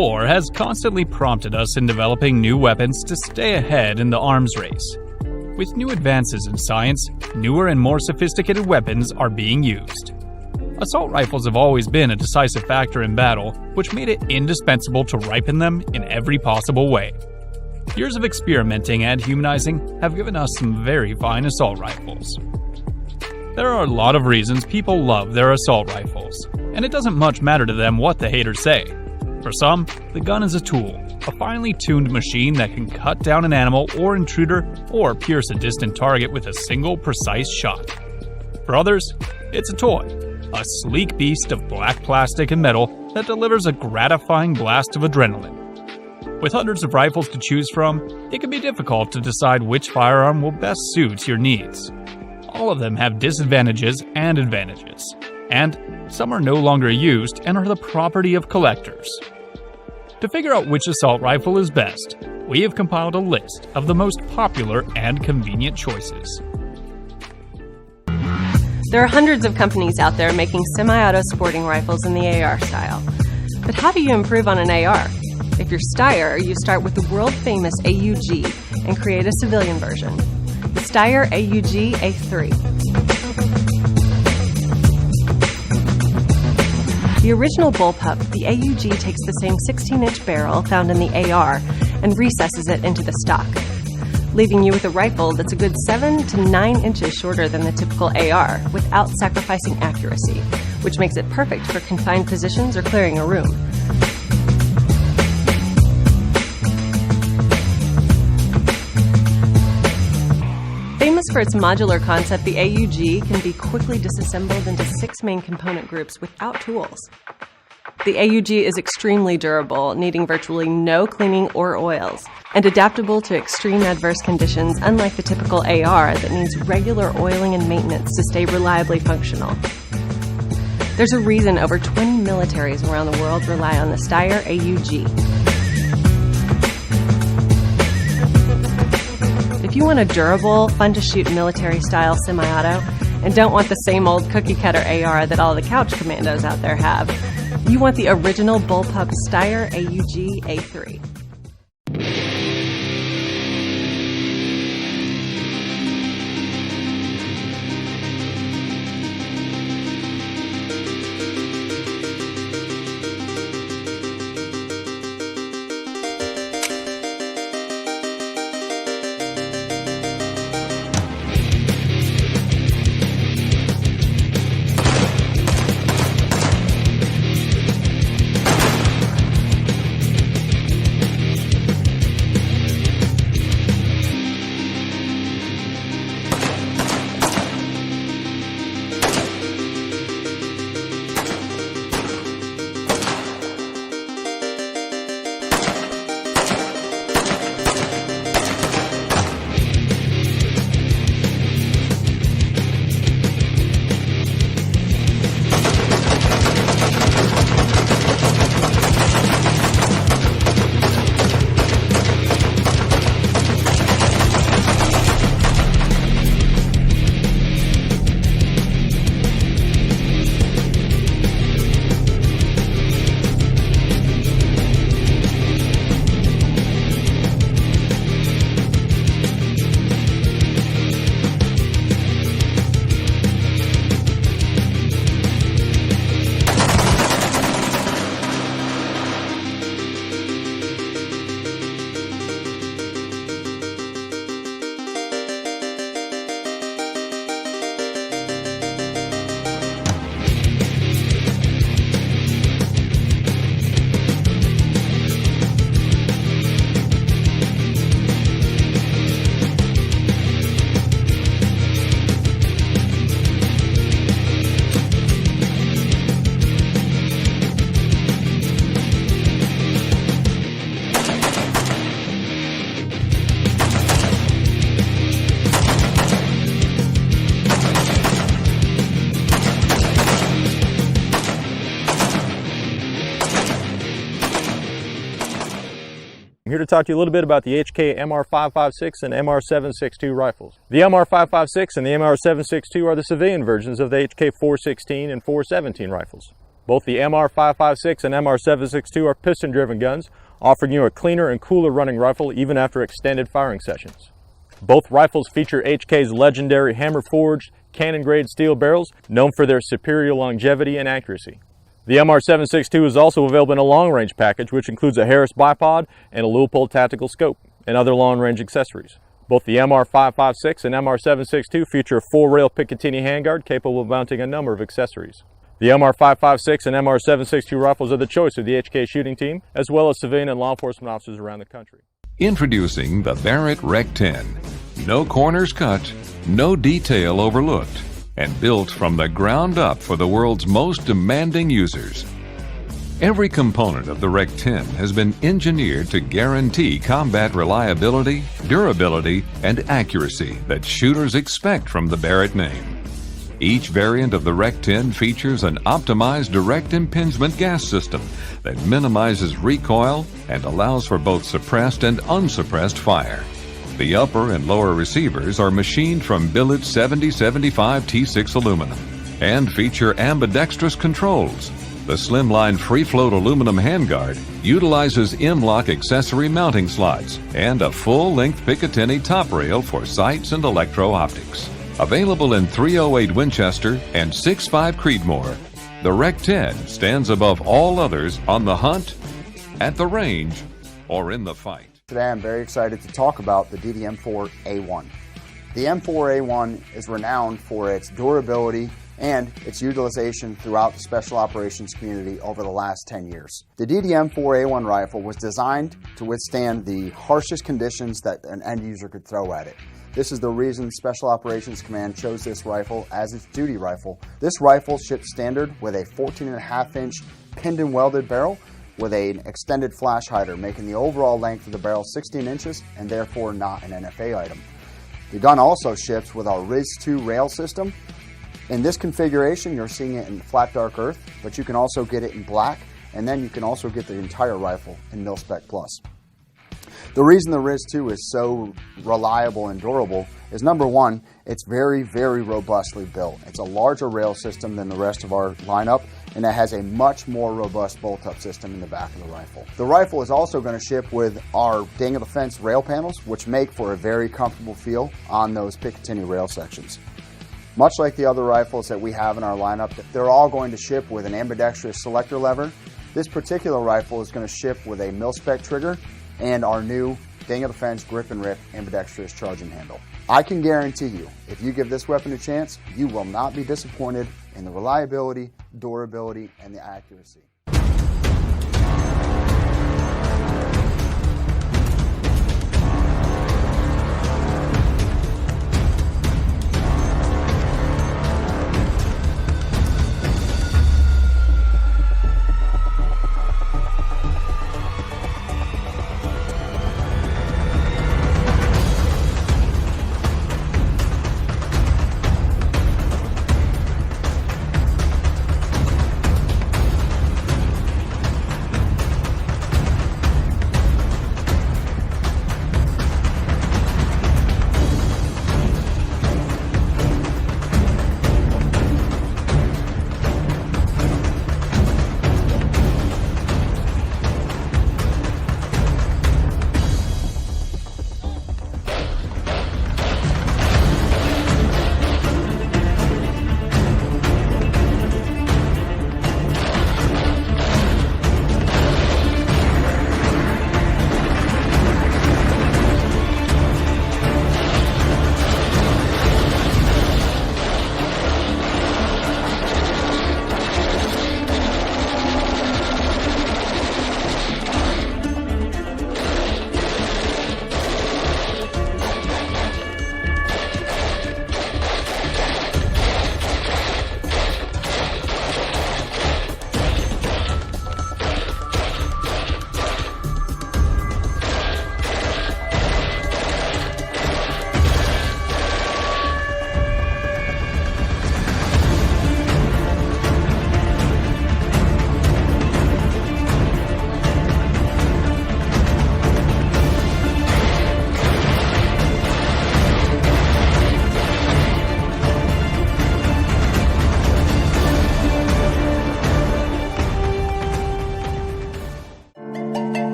war has constantly prompted us in developing new weapons to stay ahead in the arms race. With new advances in science, newer and more sophisticated weapons are being used. Assault rifles have always been a decisive factor in battle, which made it indispensable to ripen them in every possible way. Years of experimenting and humanizing have given us some very fine assault rifles. There are a lot of reasons people love their assault rifles, and it doesn't much matter to them what the haters say. For some, the gun is a tool, a finely tuned machine that can cut down an animal or intruder or pierce a distant target with a single precise shot. For others, it's a toy, a sleek beast of black plastic and metal that delivers a gratifying blast of adrenaline. With hundreds of rifles to choose from, it can be difficult to decide which firearm will best suit your needs. All of them have disadvantages and advantages, and some are no longer used and are the property of collectors. To figure out which assault rifle is best, we have compiled a list of the most popular and convenient choices. There are hundreds of companies out there making semi-auto sporting rifles in the AR style. But how do you improve on an AR? If you're Steyr, you start with the world-famous AUG and create a civilian version. The Steyr AUG A3. The original bullpup, the AUG takes the same 16-inch barrel found in the AR and recesses it into the stock, leaving you with a rifle that's a good 7 to 9 inches shorter than the typical AR without sacrificing accuracy, which makes it perfect for confined positions or clearing a room. Famous for its modular concept, the AUG can be quickly disassembled into 6 main component groups without tools. The AUG is extremely durable, needing virtually no cleaning or oils, and adaptable to extreme adverse conditions, unlike the typical AR that needs regular oiling and maintenance to stay reliably functional. There's a reason over 20 militaries around the world rely on the Steyr AUG. If you want a durable, fun-to-shoot military-style semi-auto and don't want the same old cookie-cutter AR that all the couch commandos out there have, you want the original bullpup Steyr AUG A3. I'm here to talk to you a little bit about the HK MR556 and MR762 rifles. The MR556 and the MR762 are the civilian versions of the HK416 and 417 rifles. Both the MR556 and MR762 are piston-driven guns, offering you a cleaner and cooler running rifle even after extended firing sessions. Both rifles feature HK's legendary hammer-forged, cannon-grade steel barrels, known for their superior longevity and accuracy. The MR762 is also available in a long-range package, which includes a Harris bipod and a Leupold tactical scope, and other long-range accessories. Both the MR556 and MR762 feature a full-rail Picatinny handguard capable of mounting a number of accessories. The MR556 and MR762 rifles are the choice of the HK shooting team, as well as civilian and law enforcement officers around the country. Introducing the Barrett Rec 10. No corners cut, no detail overlooked, and built from the ground up for the world's most demanding users. Every component of the Rec 10 has been engineered to guarantee combat reliability, durability, and accuracy that shooters expect from the Barrett name. Each variant of the Rec 10 features an optimized direct impingement gas system that minimizes recoil and allows for both suppressed and unsuppressed fire. The upper and lower receivers are machined from billet 7075 T6 aluminum and feature ambidextrous controls. The slimline free-float aluminum handguard utilizes M-LOK accessory mounting slots and a full-length Picatinny top rail for sights and electro-optics. Available in .308 Winchester and 6.5 Creedmoor, the Rec 10 stands above all others on the hunt, at the range, or in the fight. Today I'm very excited to talk about the DD-M4A1. The M4A1 is renowned for its durability and its utilization throughout the special operations community over the last 10 years. The DD-M4A1 rifle was designed to withstand the harshest conditions that an end user could throw at it. This is the reason Special Operations Command chose this rifle as its duty rifle. This rifle ships standard with a 14.5-inch pinned and welded barrel with an extended flash hider, making the overall length of the barrel 16 inches and therefore not an NFA item. The gun also ships with our RIS-2 rail system. In this configuration, you're seeing it in flat dark earth, but you can also get it in black, and then you can also get the entire rifle in Mil-Spec Plus. The reason the RIS-2 is so reliable and durable is, number one, it's very, very robustly built. It's a larger rail system than the rest of our lineup, and it has a much more robust bolt-up system in the back of the rifle. The rifle is also going to ship with our Dang of the Fence rail panels, which make for a very comfortable feel on those Picatinny rail sections. Much like the other rifles that we have in our lineup, they're all going to ship with an ambidextrous selector lever. This particular rifle is going to ship with a mil-spec trigger and our new Dang of the Fence grip and rip ambidextrous charging handle. I can guarantee you, if you give this weapon a chance, you will not be disappointed in the reliability, durability, and the accuracy.